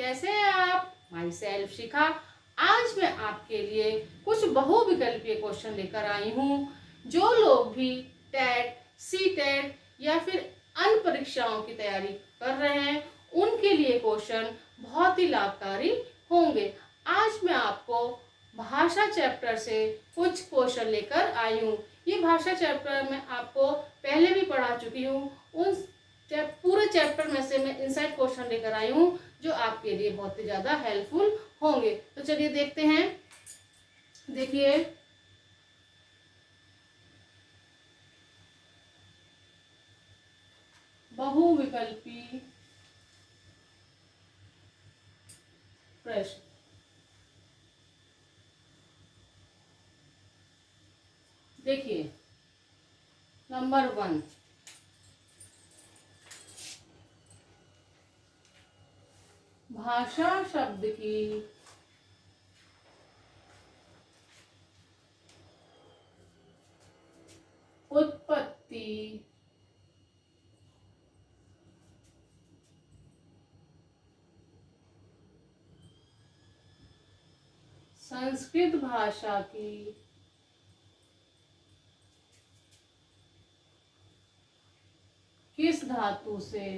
कैसे हैं आप? माई सेल्फ शिखा। आज मैं आपके लिए कुछ बहुविकल्पीय क्वेश्चन लेकर आई हूँ। जो लोग भी टेट, सी टेट या फिर अन्य परीक्षाओं की तैयारी कर रहे हैं उनके लिए क्वेश्चन बहुत ही लाभकारी होंगे। आज मैं आपको भाषा चैप्टर से कुछ क्वेश्चन लेकर आई हूँ। ये भाषा चैप्टर मैं आपको पहले भी पढ़ा चुकी हूँ। उन पूरे चैप्टर में से मैं इनसाइड क्वेश्चन लेकर आई हूँ जो आपके लिए बहुत ही ज्यादा हेल्पफुल होंगे। तो चलिए देखते हैं। देखिए, बहुविकल्पी प्रश्न। देखिए, नंबर 1, भाषा शब्द की उत्पत्ति संस्कृत भाषा की किस धातु से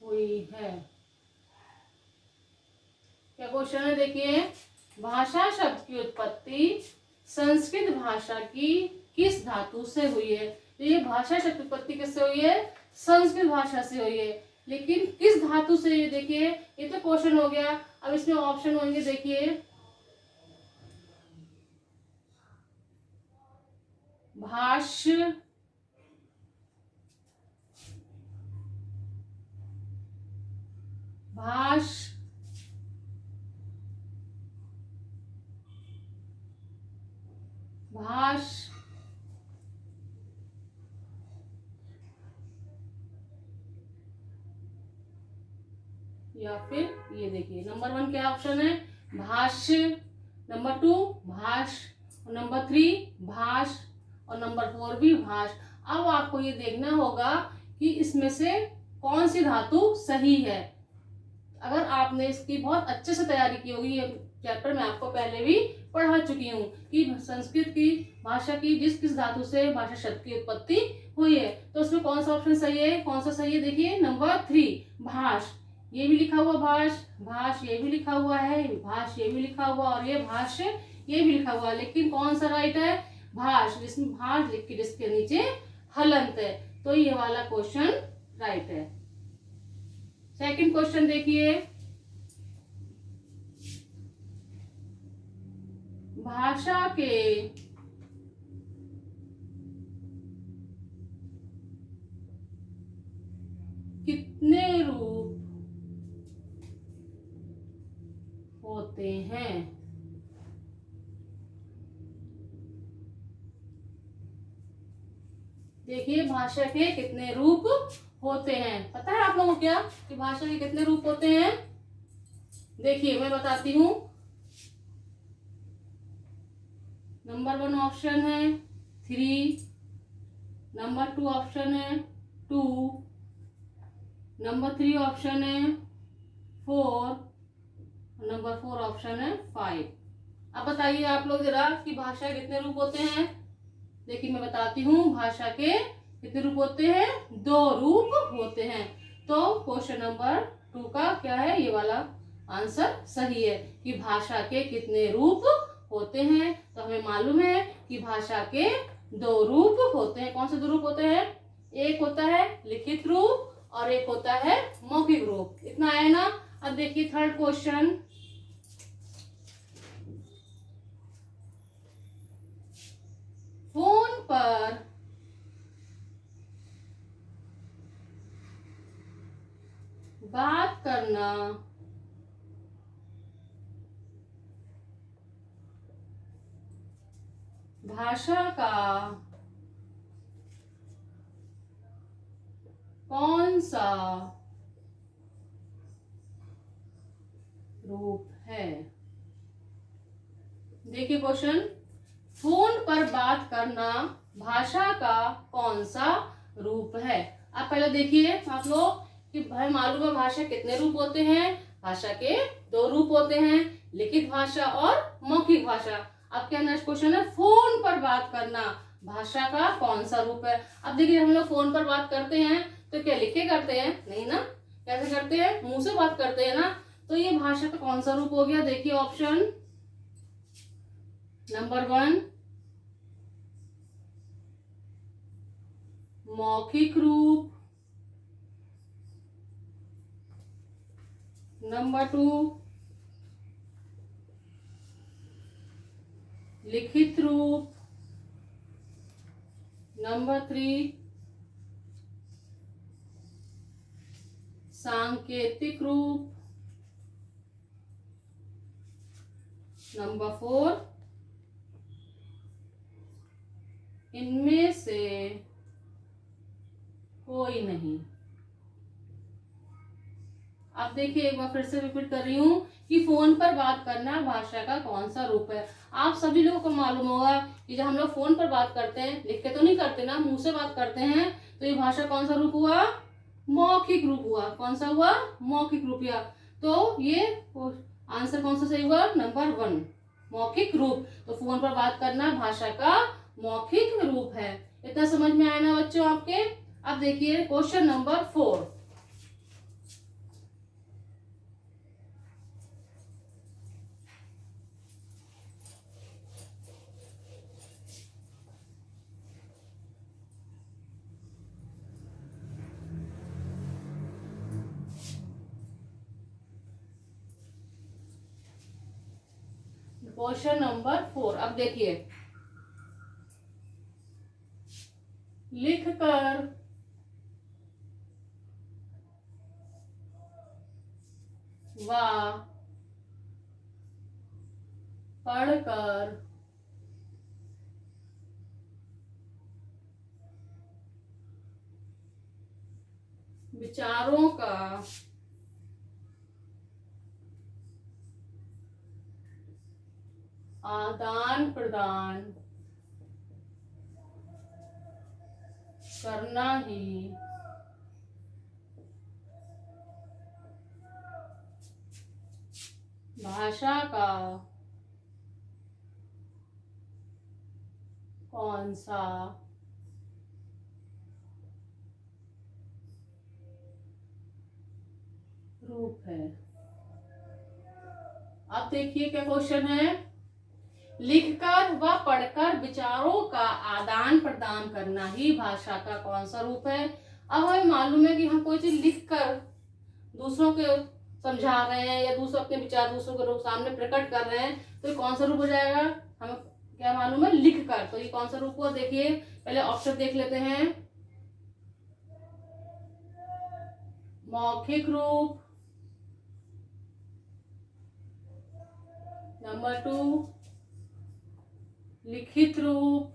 हुई है? क्या क्वेश्चन है? देखिए, भाषा शब्द की उत्पत्ति संस्कृत भाषा की किस धातु से हुई है? तो ये भाषा शब्द की उत्पत्ति किससे हुई है? संस्कृत भाषा से हुई है। लेकिन किस धातु से? ये देखिए, ये तो क्वेश्चन हो गया। अब इसमें ऑप्शन होंगे। देखिए, भाष्य, भाष, भाष, या फिर ये देखिए, नंबर 1 क्या ऑप्शन है? भाष्य, नंबर 2 भाष, और नंबर 3 भाष, और नंबर 4 भी भाष। अब आपको ये देखना होगा कि इसमें से कौन सी धातु सही है। अगर आपने इसकी बहुत अच्छे से तैयारी की होगी, ये चैप्टर मैं आपको पहले भी पढ़ा चुकी हूँ कि संस्कृत की भाषा की जिस किस धातु से भाषा शब्द की उत्पत्ति हुई है, तो उसमें कौन सा ऑप्शन सही है? कौन सा सही है? देखिए, नंबर 3 भाष। ये भी लिखा हुआ भाष, भाष ये भी लिखा हुआ है, भाष ये भी लिखा हुआ, और ये भाष्य ये भी लिखा हुआ, लेकिन कौन सा राइट है? भाष, जिसमें भाष लिख के जिसके नीचे हलंत है, तो ये वाला क्वेश्चन राइट है। सेकंड क्वेश्चन देखिए, भाषा के कितने रूप होते हैं? देखिए, भाषा के कितने रूप होते हैं? पता है आप लोगों को क्या कि भाषा के कितने रूप होते हैं? देखिए, मैं बताती हूँ। नंबर 1 ऑप्शन है 3, नंबर 2 ऑप्शन है 2, नंबर 3 ऑप्शन है 4, नंबर 4 ऑप्शन है 5। अब बताइए आप लोग जरा कि भाषा के कितने रूप होते हैं? देखिए, मैं बताती हूँ। भाषा के कितने रूप होते हैं? 2 रूप होते हैं। तो क्वेश्चन नंबर 2 का क्या है? ये वाला आंसर सही है कि भाषा के कितने रूप होते हैं। तो हमें मालूम है कि भाषा के 2 रूप होते हैं। कौन से 2 रूप होते हैं? एक होता है लिखित रूप और एक होता है मौखिक रूप। इतना आया ना? अब देखिए थर्ड क्वेश्चन, फोन पर बात करना भाषा का कौन सा रूप है? देखिए क्वेश्चन, फोन पर बात करना भाषा का कौन सा रूप है? आप पहले देखिए आप लोग कि भाई मालूम है भाषा कितने रूप होते हैं? भाषा के दो रूप होते हैं, लिखित भाषा और मौखिक भाषा। अब क्या नेक्स्ट क्वेश्चन है, फोन पर बात करना भाषा का कौन सा रूप है? अब देखिए हम लोग फोन पर बात करते हैं तो क्या लिख के करते हैं? नहीं ना, कैसे करते हैं? मुंह से बात करते हैं ना। तो ये भाषा का कौन सा रूप हो गया? देखिए ऑप्शन नंबर 1 मौखिक रूप, नंबर 2 लिखित रूप, नंबर 3 सांकेतिक रूप, नंबर 4 इनमें से कोई नहीं। अब देखिए एक बार फिर से रिपीट कर रही हूँ कि फोन पर बात करना भाषा का कौन सा रूप है? आप सभी लोगों को मालूम होगा कि जब हम लोग फोन पर बात करते हैं, लिख के तो नहीं करते ना, मुंह से बात करते हैं, तो ये भाषा कौन सा रूप हुआ? मौखिक रूप हुआ। कौन सा हुआ? मौखिक रूप। या तो ये आंसर कौन सा सही हुआ? नंबर 1 मौखिक रूप। तो फोन पर बात करना भाषा का मौखिक रूप है। इतना समझ में आया ना बच्चों आपके? अब देखिए क्वेश्चन नंबर 4। क्वेश्चन नंबर 4 अब देखिए, लिखकर व पढ़कर विचारों का आदान प्रदान करना ही भाषा का कौन सा रूप है? अब देखिए क्या क्वेश्चन है, लिखकर व पढ़कर विचारों का आदान प्रदान करना ही भाषा का कौन सा रूप है? अब हमें मालूम है कि हम कोई चीज लिखकर दूसरों के समझा रहे हैं या दूसरों अपने विचार दूसरों के सामने प्रकट कर रहे हैं, तो ये कौन सा रूप हो जाएगा? हमें क्या मालूम है? लिखकर। तो ये कौन सा रूप हुआ? देखिए पहले ऑप्शन देख लेते हैं। मौखिक रूप, नंबर 2 लिखित रूप,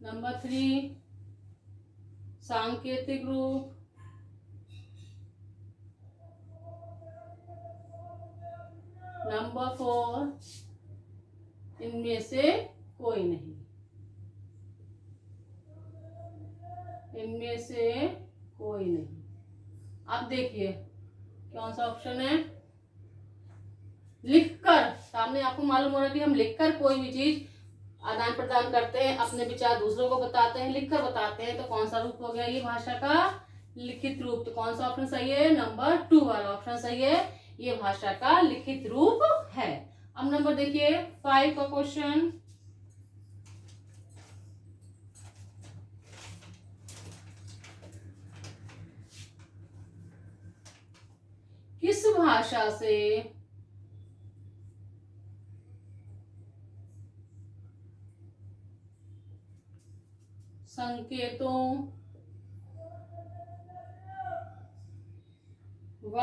नंबर 3 सांकेतिक रूप, नंबर 4 इनमें से कोई नहीं। इनमें से कोई नहीं। अब देखिए कौन सा ऑप्शन है? लिखकर। सामने आपको मालूम हो रहा है कि हम लिखकर कोई भी चीज आदान प्रदान करते हैं, अपने विचार दूसरों को बताते हैं, लिखकर बताते हैं, तो कौन सा रूप हो गया ये भाषा का? लिखित रूप। तो कौन सा ऑप्शन सही है? नंबर 2 वाला ऑप्शन सही है, ये भाषा का लिखित रूप है। अब नंबर देखिए 5 का क्वेश्चन, किस भाषा से संकेतों व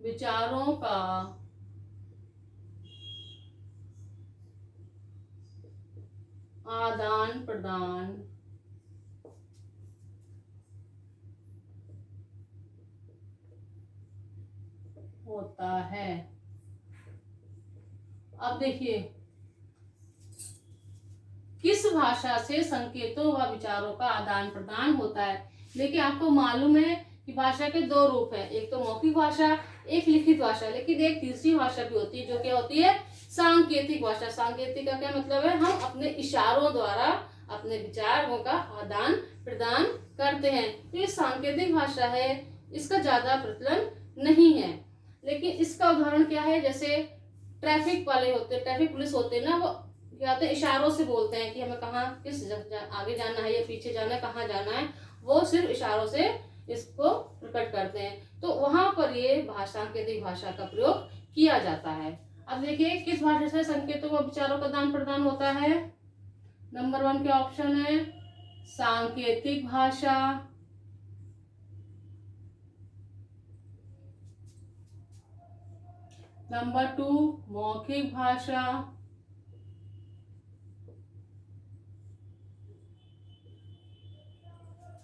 विचारों का आदान प्रदान होता है। अब देखिए, किस भाषा से संकेतों व विचारों का आदान प्रदान होता है। देखिए, आपको मालूम है कि भाषा के दो रूप हैं, एक तो मौखिक भाषा, एक लिखित भाषा, लेकिन एक तीसरी भाषा भी होती है जो क्या होती है, सांकेतिक भाषा। सांकेतिक का क्या मतलब है, हम अपने इशारों द्वारा अपने विचारों का आदान प्रदान करते हैं। तो ये सांकेतिक भाषा है, इसका ज्यादा प्रचलन नहीं है, लेकिन इसका उदाहरण क्या है, जैसे ट्रैफिक वाले होते हैं, ट्रैफिक पुलिस होते हैं ना, वो क्या होते हैं, इशारों से बोलते हैं कि हमें कहाँ किस आगे जाना है या पीछे जाना है, कहाँ जाना है, वो सिर्फ इशारों से इसको प्रकट करते हैं। तो वहां पर ये सांकेतिक भाषा का प्रयोग किया जाता है। अब देखिए, किस भाषा से संकेतों व विचारों का आदान प्रदान होता है। नंबर 1 क्या ऑप्शन है, सांकेतिक भाषा। नंबर 2 मौखिक भाषा।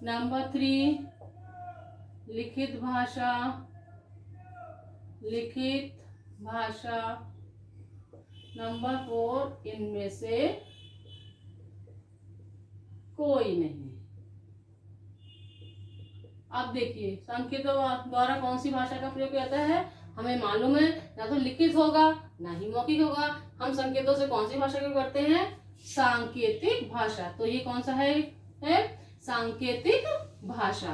नंबर 3 लिखित भाषा। लिखित भाषा। नंबर 4 इनमें से कोई नहीं। अब देखिए, संकेतों द्वारा कौन सी भाषा का प्रयोग किया जाता है, हमें मालूम है, ना तो लिखित होगा ना ही मौखिक होगा। हम संकेतों से कौन सी भाषा का करते हैं, सांकेतिक भाषा। तो ये कौन सा है सांकेतिक भाषा।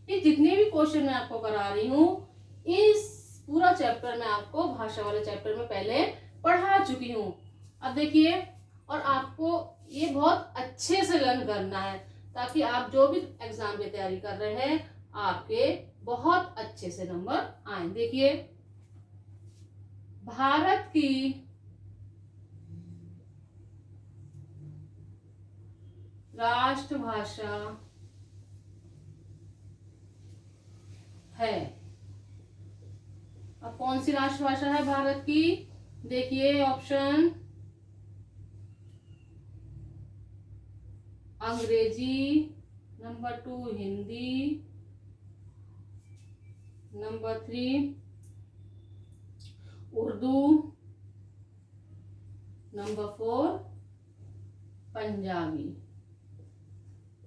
ये जितने भी क्वेश्चन मैं आपको करा रही हूँ, इस पूरा चैप्टर में आपको भाषा वाले चैप्टर में पहले पढ़ा चुकी हूँ। अब देखिए, और आपको ये बहुत अच्छे से लर्न करना है, ताकि आप जो भी एग्जाम की तैयारी कर रहे हैं, आपके बहुत अच्छे से नंबर आए। देखिए, भारत की राष्ट्रभाषा है। अब कौन सी राष्ट्रभाषा है भारत की, देखिए ऑप्शन, अंग्रेजी, number 2 Hindi, number 3 Urdu, number 4 Punjabi.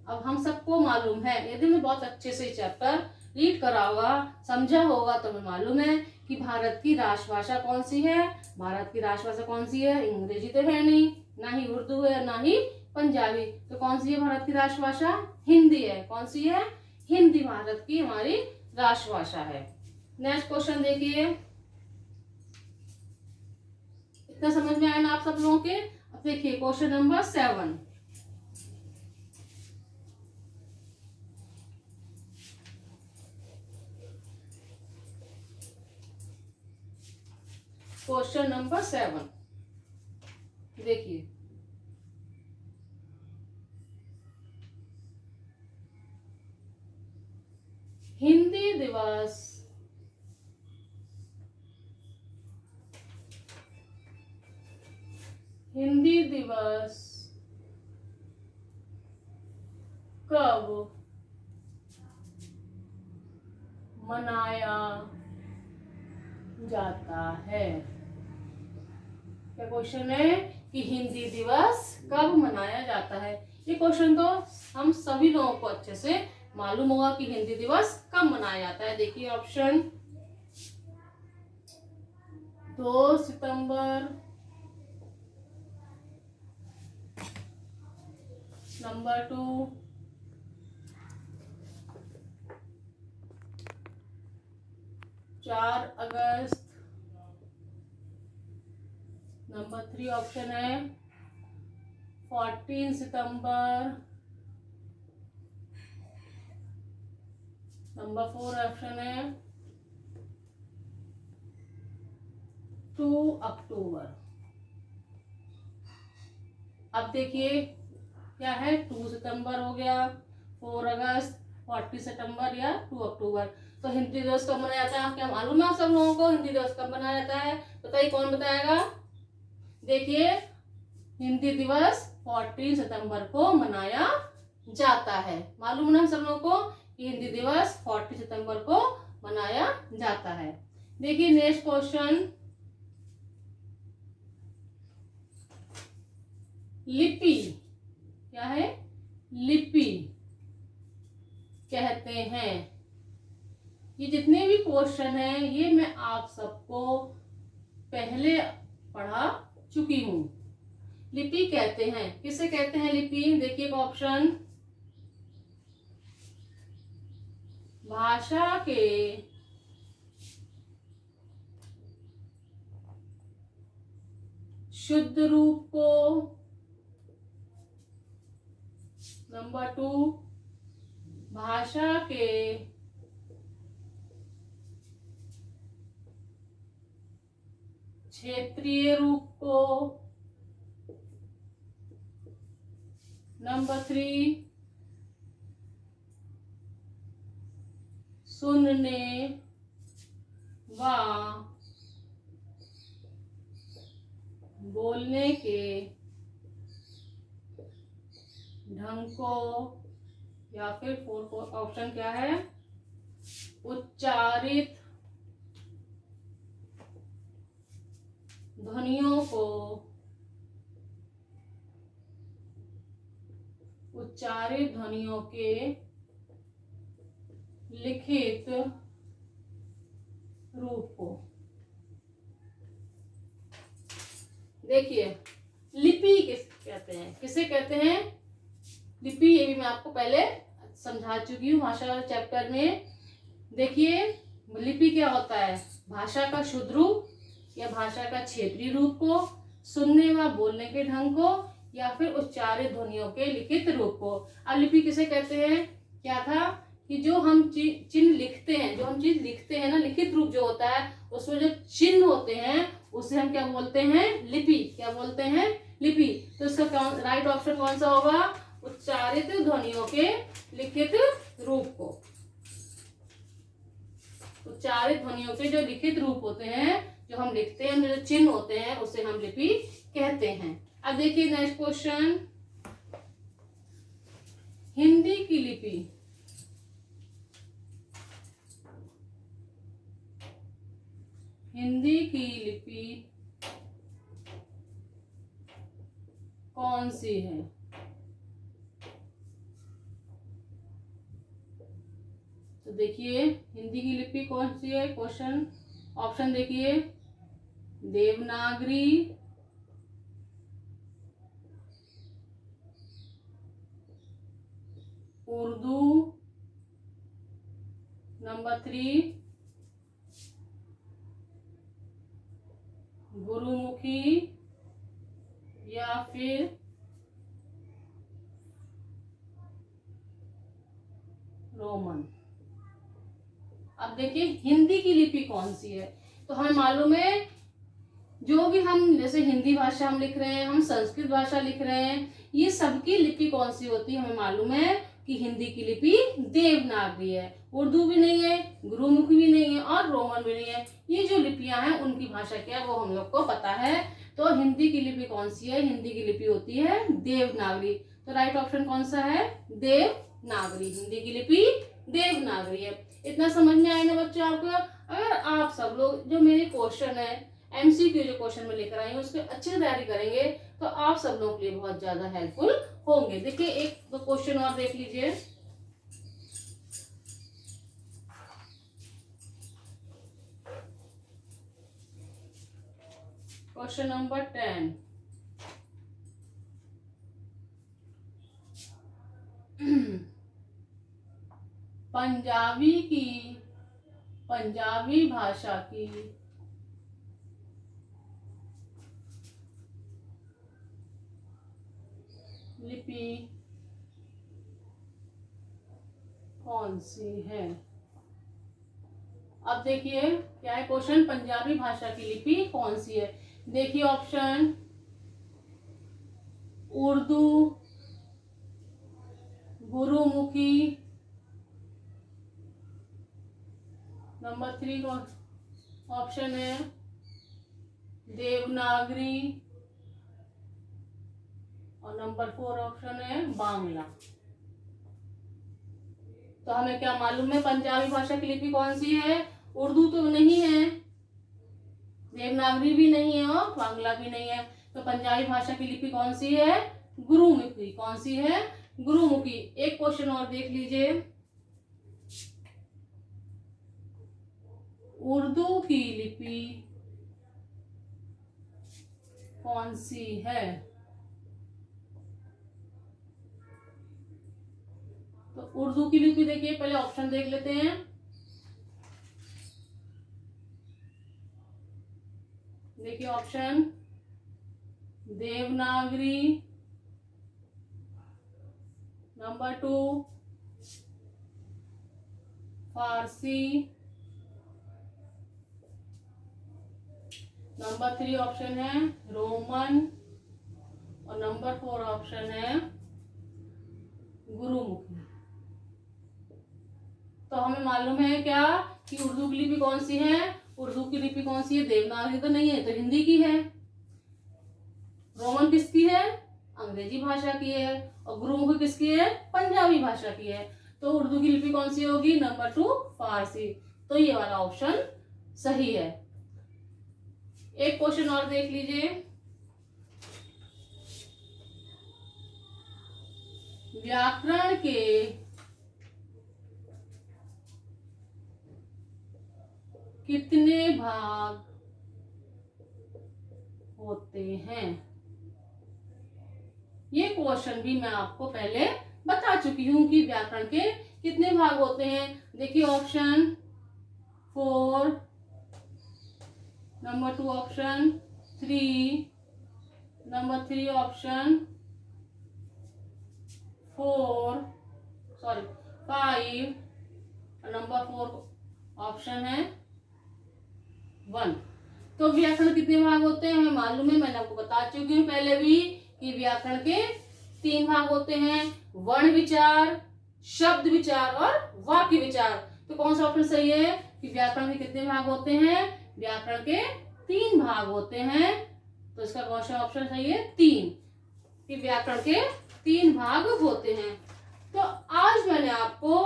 अब हम सबको मालूम है, यदि मैं बहुत अच्छे से चैप्टर रीड करा होगा, समझा होगा, तो हमें मालूम है कि भारत की राष्ट्रभाषा कौन सी है। भारत की राष्ट्रभाषा कौन सी है, अंग्रेजी तो है नहीं, ना ही उर्दू है, ना ही पंजाबी। तो कौन सी है भारत की राष्ट्रभाषा, हिंदी है। कौन सी है, हिंदी भारत की हमारी राष्ट्रभाषा है। नेक्स्ट क्वेश्चन देखिए, इतना समझ में आया ना आप सब लोगों के। अब देखिए क्वेश्चन नंबर 7। क्वेश्चन नंबर 7 देखिए, हिंदी दिवस कब मनाया जाता है। क्या क्वेश्चन है कि हिंदी दिवस कब मनाया जाता है। ये क्वेश्चन तो हम सभी लोगों को अच्छे से मालूम होगा कि हिंदी दिवस कब मनाया जाता है। देखिए ऑप्शन, 2 सितंबर, नंबर 2 4 अगस्त, नंबर 3 ऑप्शन है 14 सितंबर, नंबर 4 ऑप्शन है 2 अक्टूबर। अब देखिए क्या है, 2 सितंबर हो गया, 4 अगस्त, 40 सितंबर या 2 अक्टूबर। तो हिंदी दिवस कब मनाया जाता है, क्या मालूम है सब लोगों को हिंदी दिवस कब मनाया जाता है, बताइए कौन बताएगा। देखिए, हिंदी दिवस 14 सितंबर को मनाया जाता है। मालूम ना सब लोगों को कि हिंदी दिवस 14 सितंबर को मनाया जाता है। देखिए नेक्स्ट क्वेश्चन, लिपि क्या है, लिपि कहते हैं। ये जितने भी क्वेश्चन हैं ये मैं आप सबको पहले पढ़ा चुकी हूं। लिपि कहते हैं, किसे कहते हैं लिपि? देखिए ऑप्शन, भाषा के शुद्ध रूप को, नंबर 2 भाषा के क्षेत्रीय रूप को, नंबर 3 सुनने व बोलने के ढंग को, या फिर 4 ऑप्शन क्या है, उच्चारित ध्वनियों को, उच्चारित ध्वनियों के लिखित रूप को। देखिए लिपि किसे कहते हैं, किसे कहते हैं लिपि, ये भी मैं आपको पहले समझा चुकी हूँ भाषा चैप्टर में। देखिए लिपि क्या होता है, भाषा का शुद्ध रूप या भाषा का क्षेत्रीय रूप को, सुनने व बोलने के ढंग को, या फिर उच्चारित ध्वनियों के लिखित रूप को। अब लिपि किसे कहते हैं, क्या था कि जो हम चिन्ह लिखते हैं, जो हम चीज लिखते हैं ना, लिखित रूप जो होता है उसमें जो चिन्ह होते हैं उसे हम क्या बोलते हैं, लिपि। क्या बोलते हैं, लिपि। तो इसका राइट ऑप्शन कौन सा होगा, उच्चारित ध्वनियों के लिखित रूप को। उच्चारित ध्वनियों के जो लिखित रूप होते हैं, जो हम लिखते हैं, जो चिन्ह होते हैं, उसे हम लिपि कहते हैं। अब देखिए नेक्स्ट क्वेश्चन, हिंदी की लिपि। हिंदी की लिपि कौन सी है? तो देखिए हिंदी की लिपि कौन सी है, क्वेश्चन ऑप्शन देखिए, देवनागरी, उर्दू, नंबर 3 गुरुमुखी, या फिर रोमन। अब देखिए हिंदी की लिपि कौन सी है, तो हमें मालूम है जो भी हम जैसे हिंदी भाषा हम लिख रहे हैं, हम संस्कृत भाषा लिख रहे हैं, ये सबकी लिपि कौन सी होती है, हमें मालूम है कि हिंदी की लिपि देवनागरी है। उर्दू भी नहीं है, गुरुमुखी भी नहीं है, और रोमन भी नहीं है। ये जो लिपियां हैं उनकी भाषा क्या है वो हम लोग को पता है। तो हिंदी की लिपि कौन सी है, हिंदी की लिपि होती है देवनागरी। तो राइट ऑप्शन कौन सा है, देवनागरी। हिंदी की लिपि देवनागरी है। इतना समझ में आया ना बच्चों आपको? अगर आप सब लोग जो मेरे क्वेश्चन है, एमसीक्यू जो क्वेश्चन में लेकर आई हूँ, उसकी अच्छी तैयारी करेंगे तो आप सब लोगों के लिए बहुत ज्यादा हेल्पफुल होंगे। देखिए एक दो क्वेश्चन और देख लीजिए। क्वेश्चन नंबर 10, पंजाबी भाषा की लिपि कौन सी है? अब देखिए क्या है क्वेश्चन, पंजाबी भाषा की लिपि कौन सी है। देखिए option, Urdu, Gurmukhi, number 3 option है देवनागरी, और नंबर 4 ऑप्शन है बांग्ला। तो हमें क्या मालूम है पंजाबी भाषा की लिपि कौन सी है? उर्दू तो नहीं है, देवनागरी भी नहीं है और बांग्ला भी नहीं है। तो पंजाबी भाषा की लिपि कौन सी है? गुरुमुखी। कौन सी है? गुरुमुखी। एक क्वेश्चन और देख लीजिए, उर्दू की लिपि कौन सी है? तो उर्दू की लिपि देखिए, पहले ऑप्शन देख लेते हैं। देखिए ऑप्शन, देवनागरी, नंबर 2 फारसी, नंबर 3 ऑप्शन है रोमन और नंबर 4 ऑप्शन है गुरुमुखी। तो हमें मालूम है क्या कि उर्दू की लिपि कौन सी है? उर्दू की लिपि कौन सी है? देवनागरी तो नहीं है, तो हिंदी की है। रोमन किसकी है? अंग्रेजी भाषा की है। और गुरुमुखी किसकी है? पंजाबी भाषा की है। तो उर्दू की लिपि कौन सी होगी? नंबर 2 फारसी। तो ये वाला ऑप्शन सही है। एक क्वेश्चन और देख लीजिए, व्याकरण के कितने भाग होते हैं? ये क्वेश्चन भी मैं आपको पहले बता चुकी हूं कि व्याकरण के कितने भाग होते हैं। देखिए option 4, number 2 option 3, number 3 option 4 sorry 5 और नंबर 4 ऑप्शन है 1। तो व्याकरण कितने भाग होते हैं हमें मालूम है, मैंने आपको बता चुकी हूँ पहले भी कि व्याकरण के 3 भाग होते हैं, वर्ण विचार, शब्द विचार और वाक्य विचार। तो कौन सा ऑप्शन सही है कि व्याकरण के कितने भाग होते हैं? व्याकरण के 3 भाग होते हैं। तो इसका कौन सा ऑप्शन सही है? 3, कि व्याकरण के 3 भाग होते हैं। तो आज मैंने आपको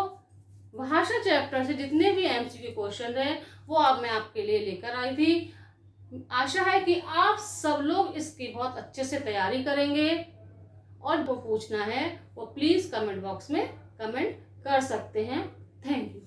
भाषा चैप्टर से जितने भी एमसीक्यू क्वेश्चन है वो अब मैं आपके लिए लेकर आई थी। आशा है कि आप सब लोग इसकी बहुत अच्छे से तैयारी करेंगे और जो पूछना है वो प्लीज कमेंट बॉक्स में कमेंट कर सकते हैं। Thank you.